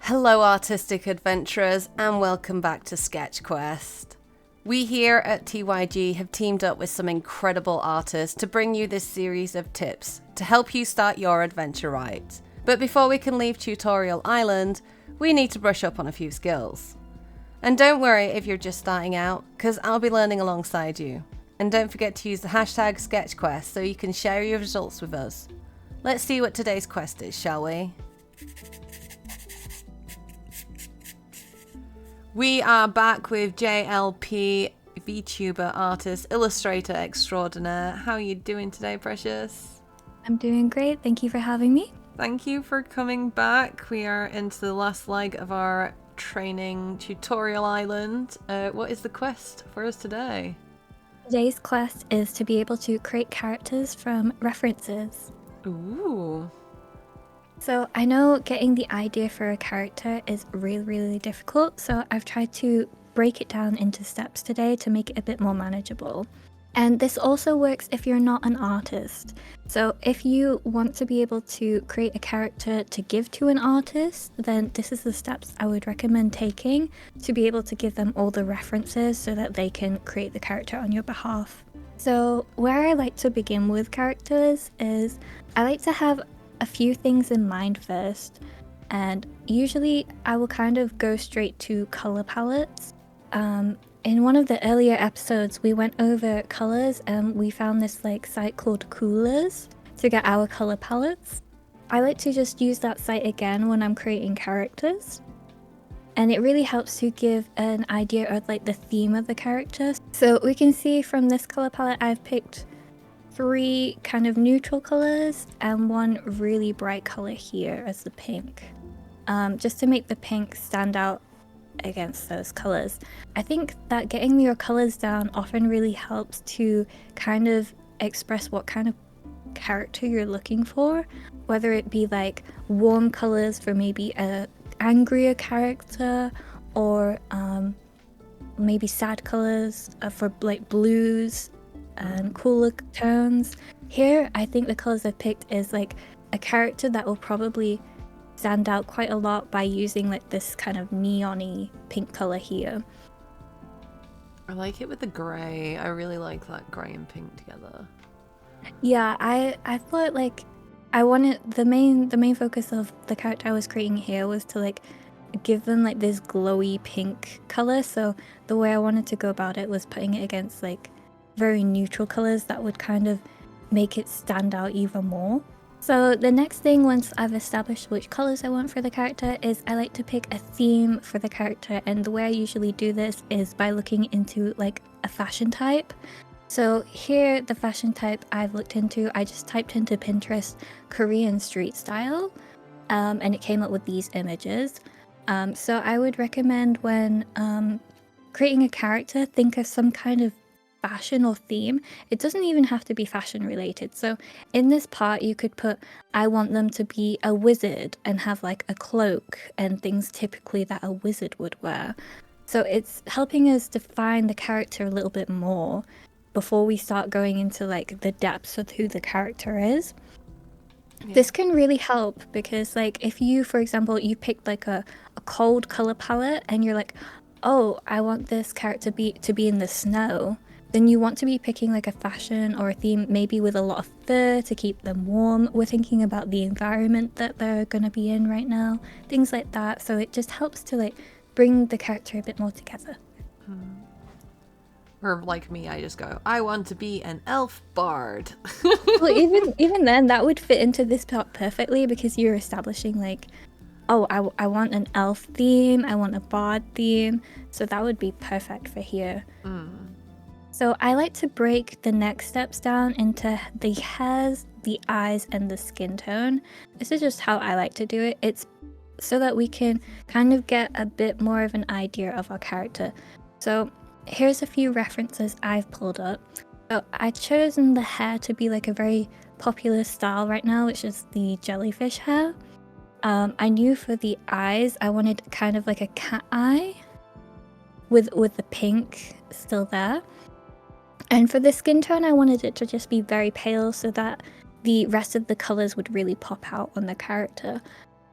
Hello artistic adventurers and welcome back to Sketch Quest. We here at TYG have teamed up with some incredible artists to bring you this series of tips to help you start your adventure right. But before we can leave Tutorial Island, we need to brush up on a few skills. And don't worry if you're just starting out, because I'll be learning alongside you. And don't forget to use the hashtag SketchQuest so you can share your results with us. Let's see what today's quest is, shall we? We are back with J.L.P, VTuber artist, illustrator extraordinaire. How are you doing today, Precious? I'm doing great. Thank you for having me. Thank you for coming back. We are into the last leg of our training Tutorial Island. What is the quest for us today? Today's quest is to be able to create characters from references. Ooh. So I know getting the idea for a character is really difficult, so I've tried to break it down into steps today to make it a bit more manageable. And this also works if you're not an artist. So if you want to be able to create a character to give to an artist, then this is the steps I would recommend taking to be able to give them all the references so that they can create the character on your behalf. So where I like to begin with characters is I like to have a few things in mind first, and usually I will kind of go straight to color palettes. In one of the earlier episodes we went over colors and we found this site called Coolers to get our color palettes. I like to just use that site again when I'm creating characters, and it really helps to give an idea of the theme of the character. So we can see from this color palette I've picked 3 kind of neutral colors and 1 really bright color here as the pink, just to make the pink stand out against those colors. I think that getting your colors down often really helps to kind of express what kind of character you're looking for, whether it be warm colors for maybe a angrier character, or maybe sad colors for blues and cooler tones. Here I think the colors I've picked is a character that will probably stand out quite a lot by using this kind of neon-y pink color here. I like it with the grey. I really like that grey and pink together. Yeah, I thought I wanted the main focus of the character I was creating here was to give them this glowy pink color. So the way I wanted to go about it was putting it against very neutral colors that would kind of make it stand out even more. So the next thing, once I've established which colors I want for the character, is I like to pick a theme for the character, and the way I usually do this is by looking into a fashion type. So here, the fashion type I've looked into, I just typed into Pinterest Korean street style, and it came up with these images. So I would recommend when creating a character, think of some kind of fashion or theme. It doesn't even have to be fashion related. So in this part you could put, I want them to be a wizard and have a cloak and things typically that a wizard would wear. So it's helping us define the character a little bit more before we start going into the depths of who the character is. Yeah. This can really help because if you, for example, you picked a cold color palette and you're oh, I want this character to be in the snow, then you want to be picking a fashion or a theme maybe with a lot of fur to keep them warm. We're thinking about the environment that they're going to be in right now, things like that. So it just helps to bring the character a bit more together. Or like me, I just go, I want to be an elf bard. Well, even then that would fit into this part perfectly because you're establishing oh, I want an elf theme, I want a bard theme, so that would be perfect for here. So I like to break the next steps down into the hairs, the eyes, and the skin tone. This is just how I like to do it. It's so that we can kind of get a bit more of an idea of our character. So here's a few references I've pulled up. So I've chosen the hair to be a very popular style right now, which is the jellyfish hair. I knew for the eyes, I wanted kind of a cat eye with the pink still there. And for the skin tone, I wanted it to just be very pale so that the rest of the colors would really pop out on the character.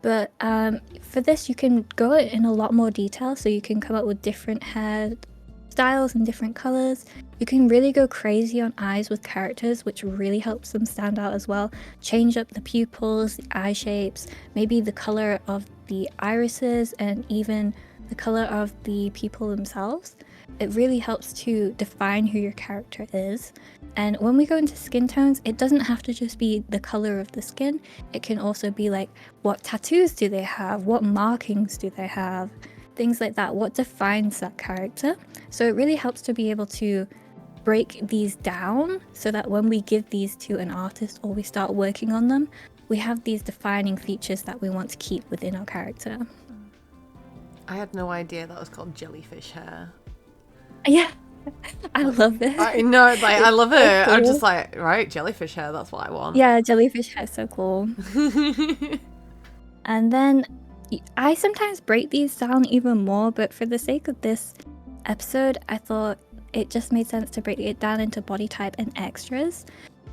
But for this, you can go in a lot more detail, so you can come up with different hair styles and different colors. You can really go crazy on eyes with characters, which really helps them stand out as well. Change up the pupils, the eye shapes, maybe the color of the irises, and even the color of the people themselves. It really helps to define who your character is. And when we go into skin tones, it doesn't have to just be the color of the skin. It can also be like, what tattoos do they have? What markings do they have? Things like that. What defines that character? So it really helps to be able to break these down so that when we give these to an artist or we start working on them, we have these defining features that we want to keep within our character. I had no idea that was called jellyfish hair. Yeah, I love it. I know, like, I love it. So cool. I'm just like, right, jellyfish hair, that's what I want. Yeah, jellyfish hair is so cool. And then I sometimes break these down even more, but for the sake of this episode, I thought it just made sense to break it down into body type and extras.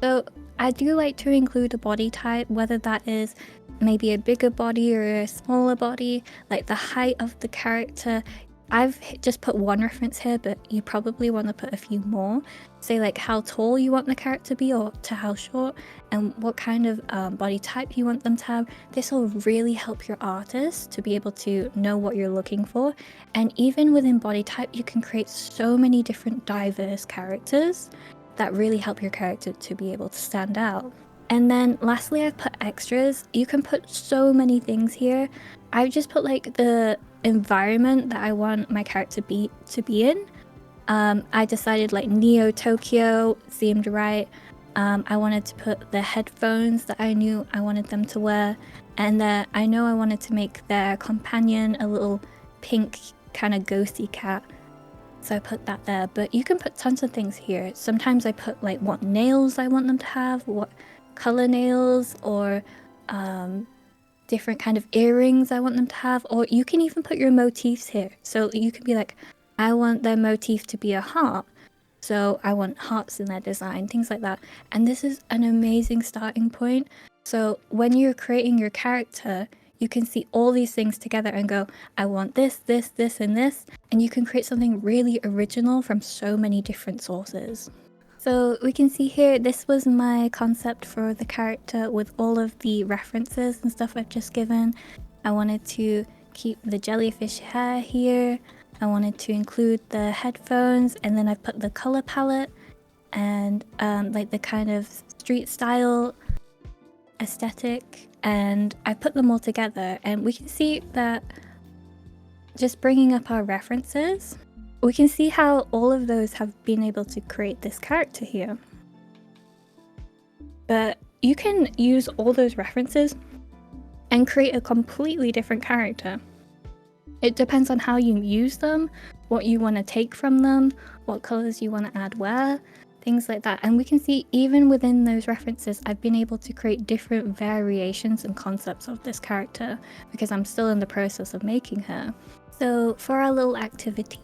So I do like to include a body type, whether that is maybe a bigger body or a smaller body, like the height of the character. I've just put one reference here, but you probably want to put a few more. Say like how tall you want the character to be or to how short, and what kind of body type you want them to have. This will really help your artist to be able to know what you're looking for. And even within body type, you can create so many different diverse characters that really help your character to be able to stand out. And then lastly, I've put extras. You can put so many things here. I've just put like the environment that I want my character to be in. I decided like Neo Tokyo seemed right. I wanted to put the headphones that I knew I wanted them to wear, and I know I wanted to make their companion a little pink kind of ghosty cat. So I put that there, but you can put tons of things here. Sometimes I put like what nails I want them to have, what color nails, or different kind of earrings I want them to have, or you can even put your motifs here. So you can be like, I want their motif to be a heart, so I want hearts in their design, things like that. And this is an amazing starting point. So when you're creating your character, you can see all these things together and go, I want this, this, this, and this, and you can create something really original from so many different sources. So we can see here, this was my concept for the character with all of the references and stuff I've just given. I wanted to keep the jellyfish hair here. I wanted to include the headphones, and then I put the color palette and like the kind of street style aesthetic, and I put them all together, and we can see that just bringing up our references, we can see how all of those have been able to create this character here. But you can use all those references and create a completely different character. It depends on how you use them, what you want to take from them, what colors you want to add where, things like that. And we can see even within those references, I've been able to create different variations and concepts of this character because I'm still in the process of making her. So for our little activity,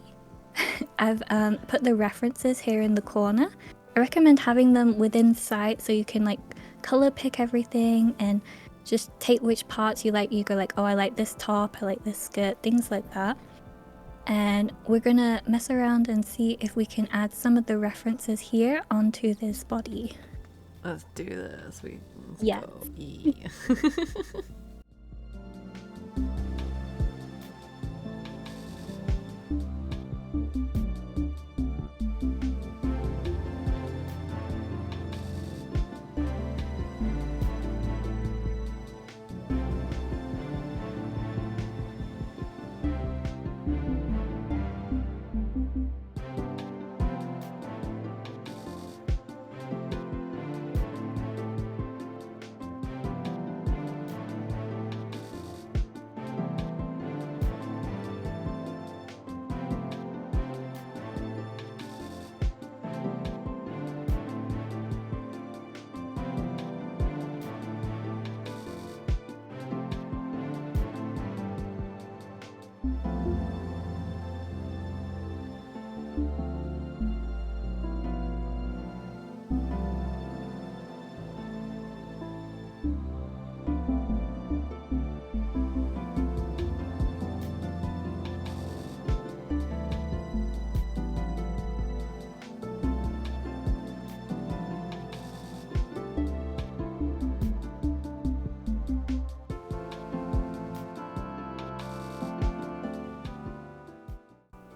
I've put the references here in the corner. I recommend having them within sight so you can like color pick everything and just take which parts you like. You go like, oh, I like this top, I like this skirt, things like that. And we're gonna mess around and see if we can add some of the references here onto this body. Let's do this. Yeah.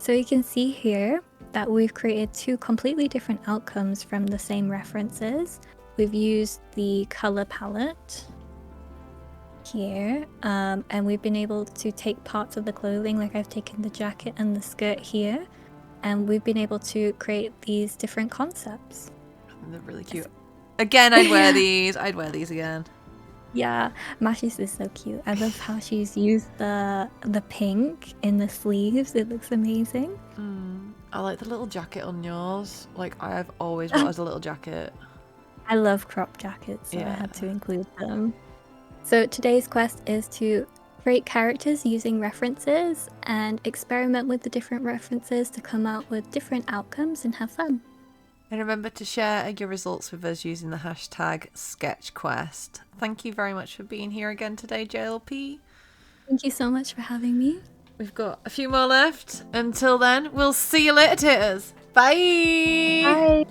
So you can see here that we've created two completely different outcomes from the same references. We've used the color palette here, and we've been able to take parts of the clothing, like I've taken the jacket and the skirt here, and we've been able to create these different concepts. They're really cute. Again, I'd wear these. I'd wear these again. Yeah, Mashi's is so cute. I love how she's used the pink in the sleeves. It looks amazing. I like the little jacket on yours. Like, I've always wanted a little jacket. I love crop jackets, so I had to include them. So today's quest is to create characters using references and experiment with the different references to come out with different outcomes and have fun. And remember to share your results with us using the hashtag SketchQuest. Thank you very much for being here again today, JLP. Thank you so much for having me. We've got a few more left. Until then, we'll see you later, taters. Bye! Bye!